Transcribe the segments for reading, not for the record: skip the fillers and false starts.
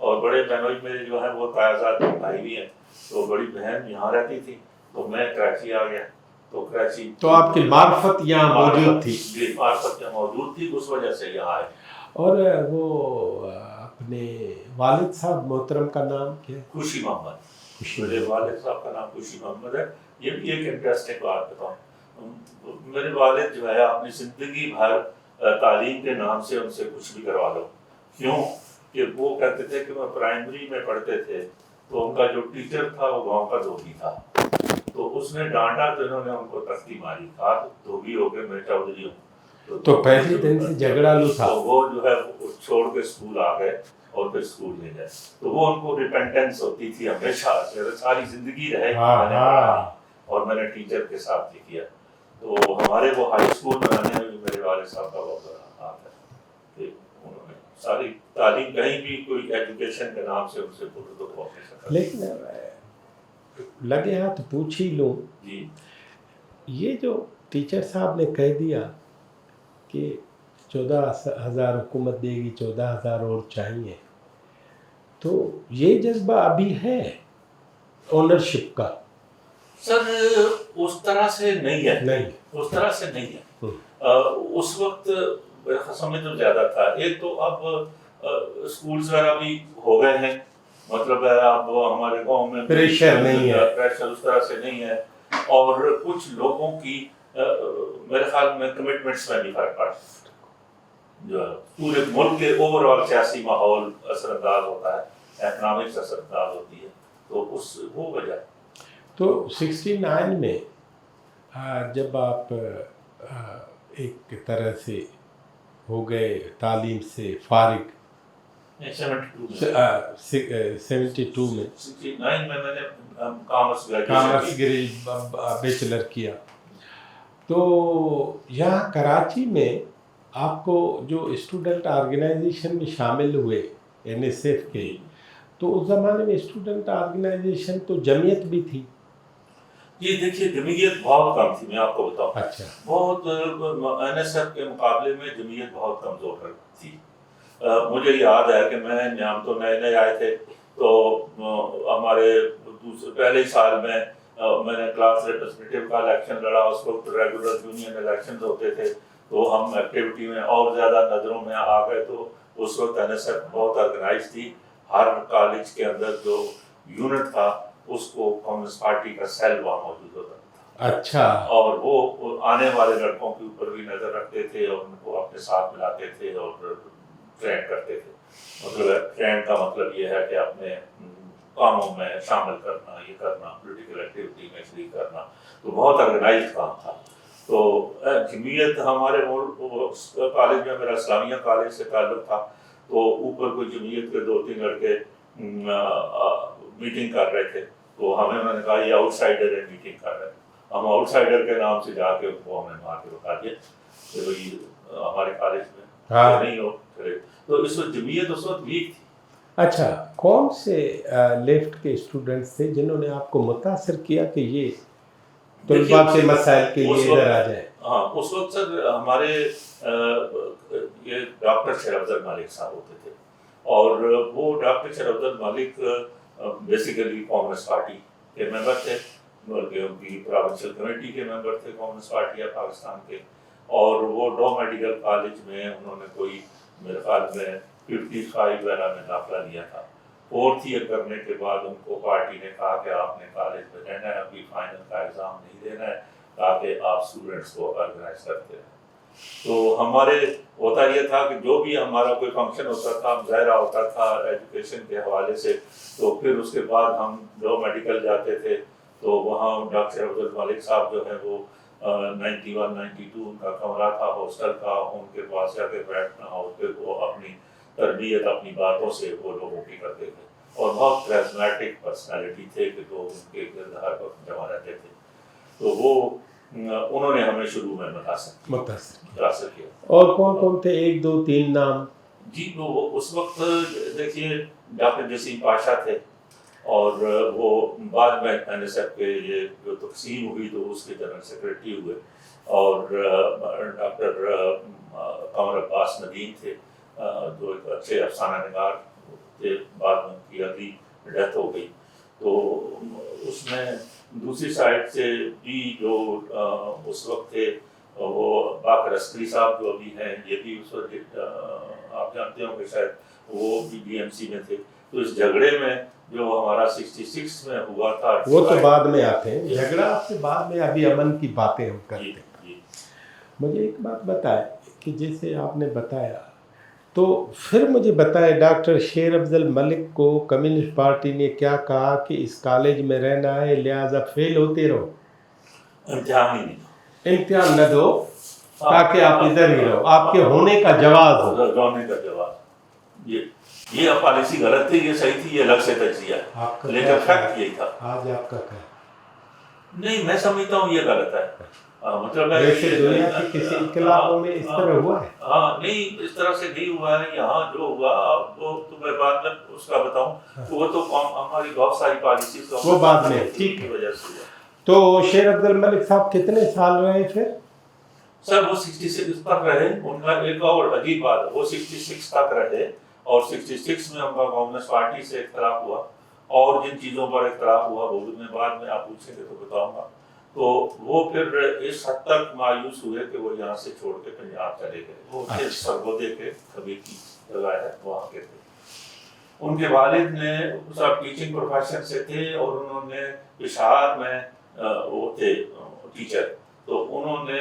اور بڑے بہنوئی میرے جو ہیں وہ تایازاد بھائی بھی ہیں، تو بڑی بہن یہاں رہتی تھی تو میں کراچی آ گیا، تو کراچی تو آپ کی معرفت یہاں موجود تھی؟ جی معرفت یہاں موجود تھی، اس وجہ سے یہاں آئے۔ اور وہ اپنے والد صاحب محترم کا نام کیا ہے؟ خوشی محمد، میرے والد صاحب کا نام خوشی محمد ہے۔ یہ بھی ایک انٹرسٹنگ بات بتاؤں، میرے والد جو ہے اپنی زندگی بھر تعلیم کے نام سے ان سے کچھ بھی کروا لو، کیوں کہ وہ کہتے تھے کہ وہ پرائمری میں پڑھتے تھے تو ان کا جو ٹیچر تھا وہ گاؤں کا دھوبی تھا، تو اس نے ڈانٹا تو انہوں نے ان کو تختی ماری، کہا دھوبی ہو کے میں چودھری ہوں، تو پہلے دن سے جھگڑا لو تھا، تو وہ جو ہے چھوڑ کے اسکول آ گئے اور پھر اسکول لے گئے، تو وہ ان کو ریپینٹنس ہوتی تھی ہمیشہ، ساری زندگی رہے میں نے پڑھا اور میں نے ٹیچر کے ساتھ بھی کیا، تو ہمارے وہ ہائی اسکول بنانے میں بھی میرے والد صاحب کا بہت بڑا ہاتھ ہے کہ انہوں نے ساری تعلیم کہیں بھی کوئی ایجوکیشن کے نام سے ان سے پورے تو بہت نہیں سکتا۔ لیکن لگے ہاتھ پوچھ ہی لوں، جی یہ جو ٹیچر صاحب نے کہہ دیا کہ 14,000 حکومت دے گی، 14,000 اور چاہیے، تو یہ جذبہ ابھی ہے اونرشپ کا؟ سر اس طرح سے نہیں ہے، نہیں، اس طرح سے نہیں ہے۔ اس وقت سمجھ تو زیادہ تھا، ایک تو اب اسکولز وغیرہ بھی ہو گئے ہیں، مطلب ہے اب ہمارے گاؤں میں پریشر نہیں ہے، پریشر اس طرح سے نہیں ہے، اور کچھ لوگوں کی میرے خیال میں کمٹمنٹس میں بھی فرق پڑا، جو ہے پورے ملک کے اوور آل سیاسی ماحول اثر انداز ہوتا ہے، اکنامکس اثر انداز ہوتی ہے، تو اس وہ وجہ۔ تو 69 میں جب آپ ایک طرح سے ہو گئے تعلیم سے فارغ، 72 میں 69 میں میں نے کامرس بیچلر کیا، تو یہاں کراچی میں آپ کو جو اسٹوڈنٹ آرگنائزیشن میں شامل ہوئے NSF کے، تو اس زمانے میں اسٹوڈنٹ آرگنائزیشن تو جمعیت بھی تھی؟ یہ دیکھیے جمعیت بہت کم تھی، میں آپ کو بتاؤں، اچھا، بہت NSF کے مقابلے میں جمعیت بہت کمزور تھی۔ مجھے یاد ہے کہ ہم تو نئے نئے آئے تھے، تو ہمارے پہلے ہی سال میں نے کلاس ریپرزنٹیو کا الیکشن لڑا، اس وقت ریگولر یونین الیکشنز ہوتے تھے، تو ہم ایکٹیویٹی میں اور زیادہ نظروں میں آ گئے، تو اس وقت NSF بہت آرگنائز تھی، ہر کالج کے اندر جو یونٹ تھا اس کو کمیونسٹ پارٹی کا سیل وہاں موجود ہوتا تھا، اچھا، اور وہ آنے والے لڑکوں کے اوپر بھی نظر رکھتے تھے اور ان کو اپنے ساتھ ملاتے تھے اور ٹرین کرتے تھے، مطلب ٹرین کا مطلب یہ ہے کہ اپنے کاموں میں شامل کرنا، یہ کرنا، پولیٹیکل ایکٹیویٹی میں شریک کرنا، تو بہت آرگنائز کام تھا۔ تو جمعیت ہمارے کالج میں، میرا اسلامیہ کالج سے تعلق تھا، تو اوپر کوئی جمعیت کے 2-3 لڑکے میٹنگ کر رہے تھے، تو انہوں نے کہا یہ آؤٹ سائڈر ہے، میٹنگ کر رہے ہیں، ہم آؤٹ سائڈر کے نام سے جا کے ان کو ہمیں مار کے بتا دیا کہ بھائی ہمارے کالج میں نہیں ہو، تو اس وقت جمعیت اس وقت ویک تھی۔ اچھا، کون سے لیفٹ کے اسٹوڈنٹس تھے جنہوں نے آپ کو متاثر کیا کہ یہ طلباء کے مسائل کے لیے ادھر آ جائیں؟ ہاں، اس وقت سر ہمارے یہ ڈاکٹر شیر افضل مالک صاحب ہوتے تھے، اور وہ ڈاکٹر شیر افضل مالک بیسیکلی کانگریس پارٹی کے ممبر تھے، بلکہ ان کی پروونشل کمیٹی کے ممبر تھے کانگریس پارٹی آف پاکستان کے، اور وہ ڈو میڈیکل کالج میں انہوں نے کوئی میرے خیال میں 55 وغیرہ میں داخلہ لیا تھا۔ 4th ایئر کرنے کے بعد ان کو پارٹی نے کہا کہ آپ نے کالج میں رہنا ہے، ابھی فائنل کا ایگزام نہیں دینا ہے، تاکہ آپ اسٹوڈنٹس کو آرگنائز کرتے رہیں۔ تو ہمارے ہوتا یہ تھا کہ جو بھی ہمارا کوئی فنکشن ہوتا تھا، مظاہرہ ہوتا تھا ایجوکیشن کے حوالے سے، تو پھر اس کے بعد ہم ڈو میڈیکل جاتے تھے، تو وہاں ڈاکٹر عبد الملک صاحب جو ہیں وہ 91-92 ان کا کمرہ تھا ہاسٹل کا، ان کے پاس جا کے بیٹھنا، اور پھر وہ اپنی تربیت اپنی باتوں سے وہ لوگوں کی کرتے تھے، اور بہت کریزمیٹک پرسنالٹی تھے کہ لوگ ان کے کردار پر جمع رہتے تھے، تو وہ انہوں نے ہمیں شروع میں متاثر کیا۔ اور کون تھے؟ 1 2 3 نام؟ جی، وہ اس وقت دیکھیے ڈاکٹر جسیم پاشا تھے، اور وہ بعد میں NSF کے یہ جو تقسیم ہوئی تو اس کے جنرل سیکرٹری ہوئے، اور ڈاکٹر قمر عباس ندیم تھے جو ایک اچھے افسانہ نگار تھے، بعد میں ان کی اگلی ڈیتھ ہو گئی. تو اس میں دوسری سائڈ سے بھی جو اس وقت تھے وہ باقر عسکری صاحب جو ابھی ہیں، یہ بھی اس وقت آپ جانتے ہوں کہ شاید وہ بھی بی ایم سی میں تھے. تو اس جھگڑے میں جو ہمارا 66 میں ہوا تھا، وہ تو بعد میں آتے ہیں، جھگڑا آپ سے بعد میں، ابھی امن کی باتیں ہم کرتے ہیں. مجھے ایک بات بتائے کہ جیسے آپ نے بتایا، تو پھر مجھے بتائے ڈاکٹر شیر افضل ملک کو کمیونسٹ پارٹی نے کیا کہا کہ اس کالج میں رہنا ہے لہٰذا فیل ہوتے رہو، امتحان ہی نہیں دو، امتحان نہ دو تاکہ آپ ادھر ہی رہو، آپ کے ہونے کا جواز ہو. ہونے کا جواز. یہ پالیسی غلط تھی، یہ صحیح تھی، یہ الگ سے تجزیہ ہے، لیکن فیکٹ یہی تھا. آج آپ کا کیا؟ نہیں، میں سمجھتا ہوں یہ غلط ہے. مطلب ویسے دنیا کے کسی انقلابوں میں اس طرح ہوا ہے؟ ہاں، نہیں اس طرح سے نہیں ہوا ہے. یہاں جو ہوا وہ تو میں بعد میں اس کا بتاؤں، وہ تو ہماری بہت ساری پالیسیز وہ بعد میں ٹھیک کی ہے. وجہ سے ہوا. تو شیر افضل ملک صاحب کتنے سال رہے پھر؟ سر وہ 66 تک رہے. ان کا ایک اور عجیب بات، وہ 66 تک رہے اور 66 میں ان کا کمیونسٹ پارٹی سے اختلاف ہوا، اور جن چیزوں پر اختلاف ہوا وہ میں بعد میں آپ پوچھیں گے تو بتاؤں گا. تو وہ پھر اس حد تک مایوس ہوئے کہ وہ یہاں سے چھوڑ کے پنجاب چلے گئے. وہ سرگودے کے کبھی کی جگہ ہے وہاں کے تھے. ان کے والد نے سب ٹیچنگ پروفیشن سے تھے اور انہوں نے پشاور میں وہ تھے ٹیچر. تو انہوں نے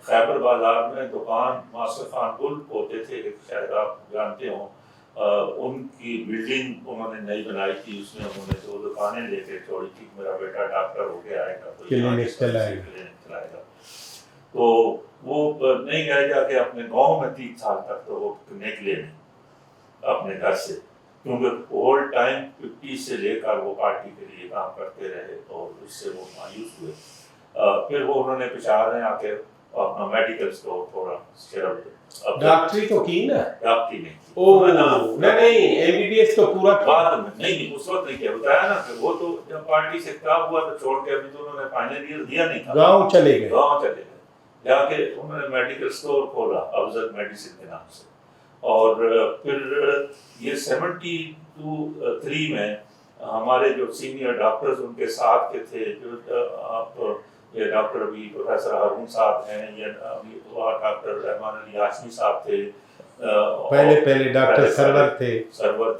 خیبر بازار میں دکان ماسٹر خان گل ہوتے تھے، شاید آپ جانتے ہوں. ان کی بلڈنگ انہوں نے نئی بنائی تھی، اس میں انہوں نے 2 دکانیں لے کے چھوڑی تھی. میرا بیٹا ڈاکٹر ہو کے آئے گا تو کلینک چلائے گا. تو وہ نہیں گئے جا کے اپنے گاؤں میں 3 سال تک تو وہ نکلے نہیں اپنے گھر سے، کیونکہ ہول ٹائم 50 سے لے کر وہ پارٹی کے لیے کام کرتے رہے اور اس سے وہ مایوس ہوئے. پھر وہ انہوں نے پشاور میں آ کے اپنا میڈیکل اسٹور تھوڑا ڈاکٹری تو کی نا؟ ڈاکٹری نہیں. نہیں ایم بی بی ایس تو پورا بعد میں نہیں، اس وقت نہیں کیا. بتایا نا کہ وہ تو جب پارٹی سے اختلاف ہوا تو چھوڑ کے ابھی تو انہوں نے فائنل ایئر دیا نہیں تھا، گاؤں چلے گئے. جا کے انہوں نے میڈیکل اسٹور کھولا افضل میڈیسن کے نام سے. اور پھر یہ 73 میں ہمارے جو سینئر ڈاکٹرز ان کے ساتھ کے تھے، جو آپ یہ ڈاکٹر ابھی پروفیسر ہارون صاحب ہیں، یا ابھی ڈاکٹر رحمان علی ہاشمی صاحب تھے، پہلے ڈاکٹر سرور تھے، سرور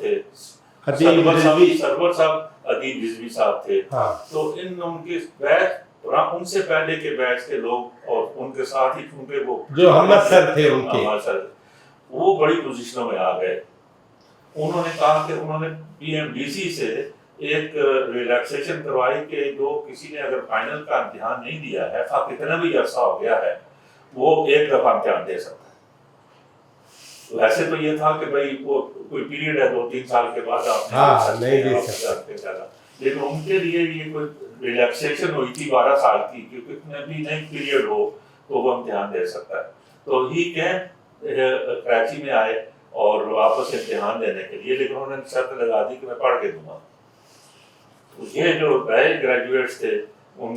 صاحب ادیب رضوی صاحب تھے. تو ان کے بیچ، ان سے پہلے کے بیچ کے لوگ اور ان کے ساتھ ہی چونکہ وہ جو حمد سر تھے ان کے، وہ بڑی پوزیشنوں میں آ گئے. انہوں نے کہا کہ انہوں نے پی ایم ڈی سی سے ایک ریلیکسیشن کروائی کہ جو کسی نے اگر فائنل کا امتحان نہیں دیا ہے، کتنا بھی عرصہ ہو گیا ہے، وہ 1 دفعہ امتحان دے سکتا ہے. ویسے تو یہ تھا کہ بھائی وہ کوئی پیریڈ ہے 2-3 سال کے بعد آپ نہیں دے سکتے، لیکن ان کے لیے یہ کوئی ریلیکسیشن ہوئی تھی 12 سال کی کہ کتنے بھی نہیں پیریڈ ہو تو وہ امتحان دے سکتا ہے. تو ہی کراچی میں آئے اور واپس امتحان دینے کے لیے، لیکن انہوں نے شرط لگا دی کہ میں پڑھ کے دوں گا. یہ جو نئے گریجویٹس تھے ان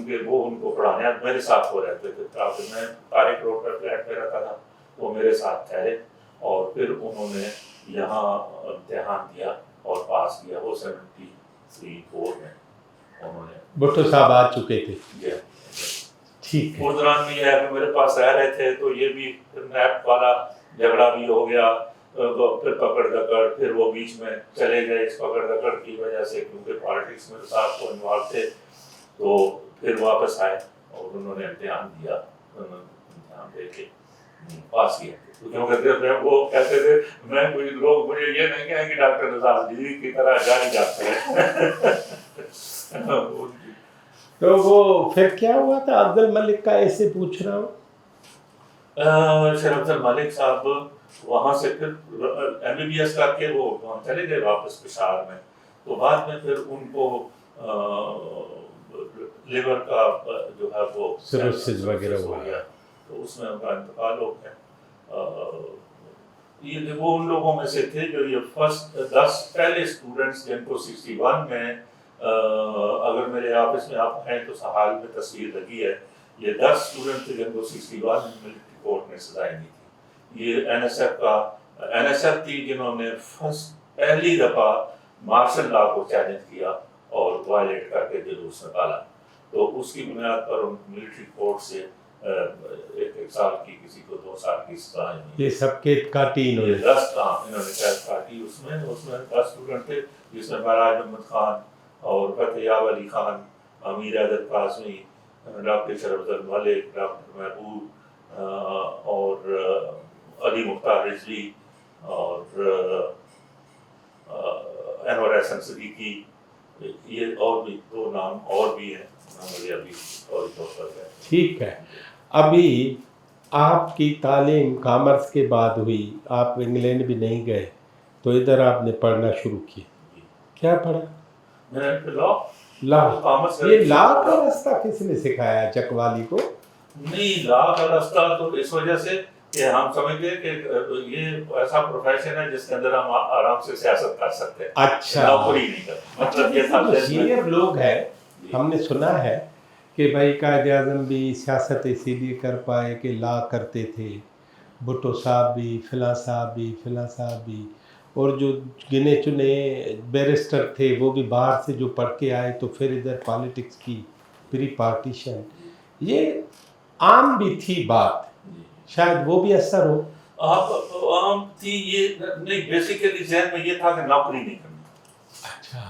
کو پڑھانے میرے ساتھ ہو رہتے تھے. میں طارق روڈ پر فلیٹ پہ رہتا تھا، وہ میرے ساتھ ٹھہرے اور پھر انہوں نے یہاں امتحان دیا اور پاس کیا. وہ 73-74 میں انہوں نے. بھٹو صاحب آ چکے تھے. ٹھیک ہے. اس دوران بھی ہے کہ میرے پاس رہ رہے تھے تو یہ بھی نیب والا جھگڑا بھی ہو گیا، پھر پکڑ دکڑ، پھر وہ بیچ میں چلے گئے اس پکڑ دکڑ کی وجہ سے، کیونکہ پالیٹکس میں ساتھ کو انوالو تھے. تو پھر واپس آئے اور انہوں نے امتحان دیا، امتحان دے کے پاس کیا. کیونکہ وہ کہتے تھے میں کوئی لوگ مجھے یہ نہیں کہیں کہ ڈاکٹر نظام جی کی طرح جاری جاتے ہیں. تو وہ پھر کیا ہوا تھا افضل ملک کا، ایسے پوچھ رہا ہوں. شیر افضل ملک صاحب وہاں سے پھر ایم بی بی ایس کر کے وہ وہاں چلے گئے واپس پشاور میں. تو بعد میں پھر ان کو لیور کا جو ہے وہ سروسز وغیرہ ہو گیا، تو اس میں ان کا انتقال ہو گیا. یہ وہ ان لوگوں میں سے تھے جو یہ فرسٹ 10 پہلے اسٹوڈنٹس جن کو 61 میں اگر میرے آفس میں آپ ہیں تو حال میں تصویر لگی ہے. یہ 10 اسٹوڈنٹ تھے جن کو 61 ملٹری کورٹ نے سزائیں دی تھی. یہ این ایس ایف تھی جنہوں نے فرسٹ پہلی دفعہ مارشل لا کو چیلنج کیا اور وائلیٹ کر کے جلوس نکالا. تو اس کی بنیاد پر ان ملٹری کورٹ سے ایک سال کی، کسی کو 2 سال کی سزا. یہ سب قید کاٹی انہوں نے. 10 انہوں نے قید کاٹی. اس میں 10 اسٹوڈنٹ تھے، جس میں فراج احمد خان اور فتح علی خان، امیر حیدر قاسمی، ڈاکٹر شرفت الملک، ڈاکٹر محبوب اور علی مختار رضوی اور انور احسن صدیقی. یہ اور بھی 2 نام اور بھی ہیں، مجھے ابھی اور طور پر ہے. ٹھیک ہے. ابھی آپ کی تعلیم کامرس کے بعد ہوئی، آپ انگلینڈ بھی نہیں گئے تو ادھر آپ نے پڑھنا شروع کیا. کیا پڑھا؟ میں نے لا یہ لا کا راستہ کس نے سکھایا چکوالی کو؟ نہیں، لا کا راستہ تو اس وجہ سے کہ ہم سمجھتے ہیں کہ یہ ایسا پروفیشن ہے جس کے اندر ہم آرام سے سیاست کر سکتے ہیں. اچھا، نوکری نہیں کرتے. مطلب یہ تھا سینئر لوگ ہیں، ہم نے سنا ہے کہ بھائی قائد اعظم بھی سیاست اسی لیے کر پائے کہ لا کرتے تھے، بھٹو صاحب بھی، فلاں صاحب بھی، اور جو گنے چنے بیرسٹر تھے وہ بھی باہر سے جو پڑھ کے آئے تو پھر ادھر پالیٹکس کی پری پارٹیشن. یہ عام بھی تھی بات، شاید وہ بھی اثر ہو. عام تھی یہ نہیں، بیسیکلی ذہن میں یہ تھا کہ نوکری نہیں کرنی. اچھا،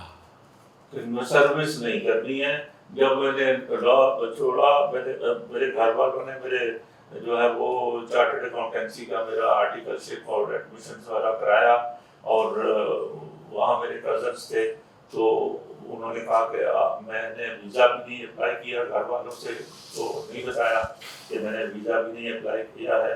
سروس نہیں کرنی ہے. جب میں نے لا چھوڑا، میرے گھر والوں نے میرے جو ہے وہ چارٹرڈ اکاؤنٹنسی کا میرا آرٹیکلشپ اور ایڈمیشنز وغیرہ کرایا. اور وہاں میرے کزنس تھے تو انہوں نے کہا کہ میں نے ویزا بھی نہیں اپلائی کیا گھر والوں سے، تو نہیں بتایا کہ میں نے ویزا بھی نہیں اپلائی کیا ہے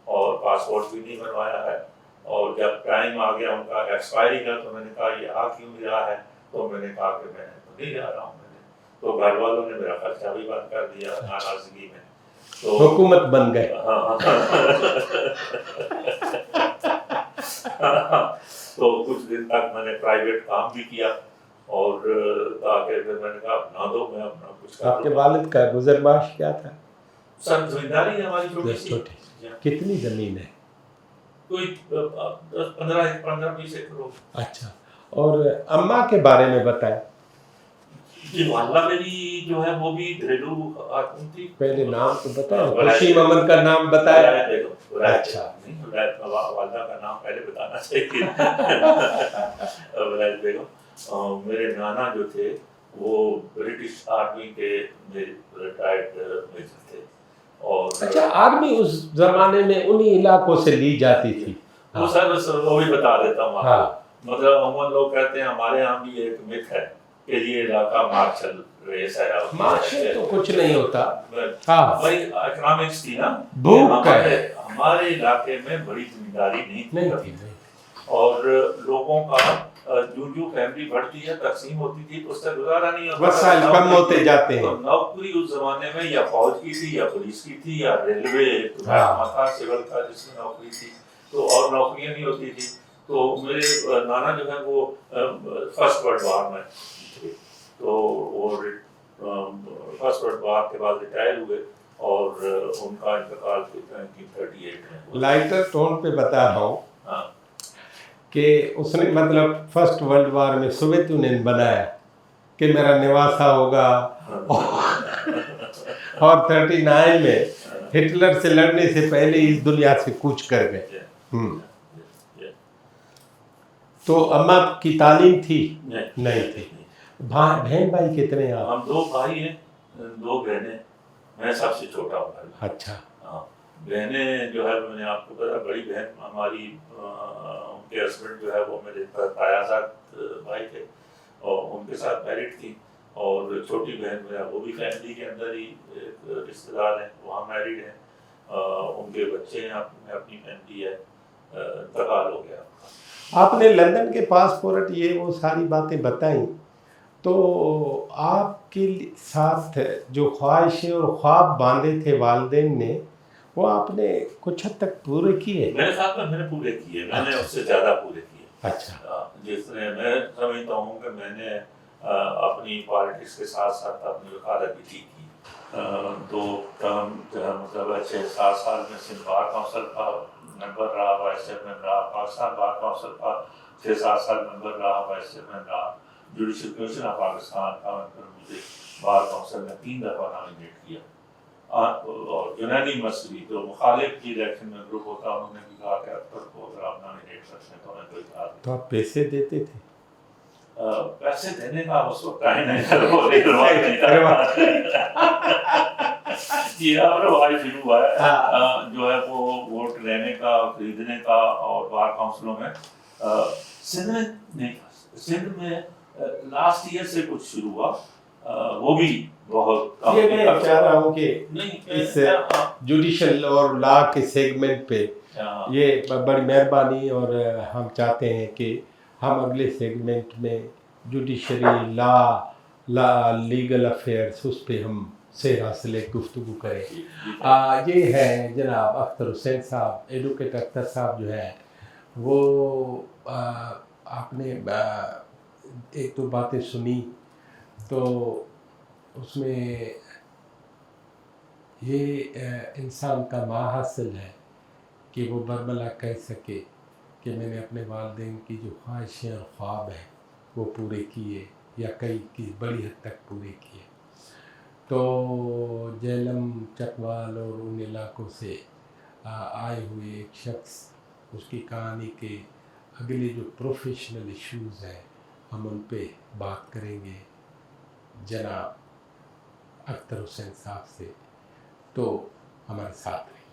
اور پاسپورٹ بھی نہیں بنوایا ہے. اور جب ٹائم آ گیا ان کا ایکسپائری کا تو میں نے کہا یہ آ کیوں نہیں رہا ہے؟ تو میں نے کہا کہ میں نہیں جا رہا ہوں. تو گھر والوں نے میرا خرچہ بھی بند کر دیا ناراضگی میں. تو حکومت بن گئے. تو کچھ دن تک میں نے پرائیویٹ کام بھی کیا اور تاکہ پھر میں نے کہا اپنا دو، میں اپنا کچھ کر. آپ کے والد کا گزر معاش کیا تھا؟ سر زمینداری ہے ہماری چھوٹی سی. کتنی زمین ہے؟ کوئی 15-20 ایکڑ. اچھا، اور اماں کے بارے میں بتائیں. جی، والدہ میری جو ہے وہ بھی گھریلو خاتون تھی. پہلے نام تو بتائیں، خوشی محمد کا نام بتایا. اچھا، والدہ کا نام پہلے بتانا چاہیے. ولایت بیگم. میرے نانا جو تھے وہ برٹش آرمی کے ریٹائرڈ میجر تھے. اور اچھا، آرمی اس زمانے میں انہی علاقوں سے لی جاتی تھی. وہ سر وہ بھی بتا دیتا ہوں. مطلب عموماً لوگ کہتے ہیں، ہمارے یہاں بھی ایک مت ہے کہ یہ علاقہ مارشل ریس ہے. مارشل تو کچھ نہیں ہوتا. بھائی اکنامکس تھی نا، ہمارے علاقے میں بڑی زمینداری نہیں تھی اور لوگوں کا جو فیملی بڑھتی ہے تقسیم ہوتی تھی تو اس سے گزارا نہیں ہوتا. وسائل کم ہوتے جاتے ہیں. نوکری اس زمانے میں یا فوج کی تھی یا پولیس کی تھی یا ریلوے سول کا جس میں نوکری تھی، تو اور نوکریاں نہیں ہوتی تھی. تو میرے نانا جو ہے وہ فرسٹ ورلڈ وار میں تھے، تو وہ فرسٹ ورلڈ وار کے بعد ریٹائر ہوئے اور ان کا انتقال 1938 میں. لائٹر ٹون پہ بتا رہا ہوں کہ اس نے مطلب فرسٹ ورلڈ وار میں سوویت یونین بنایا کہ میرا نواسا ہوگا، اور 39 میں ہٹلر سے لڑنے سے پہلے اس دنیا سے کوچ کر گئے. تو اماں کی تعلیم تھی؟ نہیں تھی. بہن بھائی کتنے ہیں آپ؟ ہم 2 بھائی ہیں، 2 بہنیں. میں سب سے چھوٹا ہوں. اچھا. بہنیں جو ہے میں نے آپ کو بتا، بڑی بہن ہماری ان کے ہسبینڈ جو ہے وہ میرے تایازاد بھائی تھے اور ان کے ساتھ میرڈ تھی. اور چھوٹی بہن میرا وہ بھی فیملی کے اندر ہی رشتے دار ہیں، وہاں میرڈ ہیں. ان کے بچے ہیں، اپنی فیملی ہے. انتقال ہو گیا. آپ نے لندن کے پاسپورٹ یہ وہ ساری باتیں بتائیں، تو آپ کے ساتھ جو خواہشیں اور خواب باندھے تھے والدین نے وہ آپ نے کچھ حد تک پورے کیے؟ میرے خیال میں نے پورے کیے. میں نے اس سے زیادہ پورے کیے. اچھا. جس نے میں سمجھتا ہوں کہ میں نے اپنی پالیٹکس کے ساتھ ساتھ اپنی وکالت بھی کی. 2 ٹرم جو ہے مطلب 6-7 سال میں سندھ بار کونسل کا ممبر رہا، وائس چیئرمین رہا، پاکستان بار کونسل کا 6-7 سال ممبر رہا، وائس چیئرمین رہا، جوڈیشل کمیشن آف پاکستان کا، پھر مجھے بار کونسل میں 3 دفعہ نامینیٹ کیا، اور یونانیمسلی تو مخالف کی الیکشن میں گروپ ہوتا، انہوں نے بھی کہا کہ اختر کو اگر آپ نامینیٹ کرتے ہیں تو ہمیں کوئی کہا تو آپ پیسے دیتے تھے؟ پیسے دینے کا اس وقت ٹائم نہیں تھا، رواج نہیں تھا، یہ اب رواج شروع ہوا ہے جو ہے وہ ووٹ لینے کا، خریدنے کا، اور بار کونسلوں میں سندھ میں نہیں تھا، سندھ میں لاسٹ ایئر سے کچھ شروع ہوا، وہ بھی بہت یہ میں چاہ رہا ہوں کہ اس جوڈیشل اور لا کے سیگمنٹ پہ یہ بڑی مہربانی، اور ہم چاہتے ہیں کہ ہم اگلے سیگمنٹ میں جوڈیشری لا لیگل افیئرس اس پہ ہم سے حاصل گفتگو کریں۔ یہ ہے جناب اختر حسین صاحب، ایڈوکیٹ اختر صاحب جو ہے وہ آپ نے ایک دو باتیں سنی تو اس میں یہ انسان کا ماحصل ہے کہ وہ برملا کہہ سکے کہ میں نے اپنے والدین کی جو خواہشیں اور خواب ہیں وہ پورے کیے، یا کئی کی بڑی حد تک پورے کیے۔ تو جہلم، چکوال اور ان علاقوں سے آئے ہوئے ایک شخص، اس کی کہانی کے اگلے جو پروفیشنل ایشوز ہیں ہم ان پہ بات کریں گے جناب اختر حسین صاحب سے، تو ہمارے ساتھ رہیں۔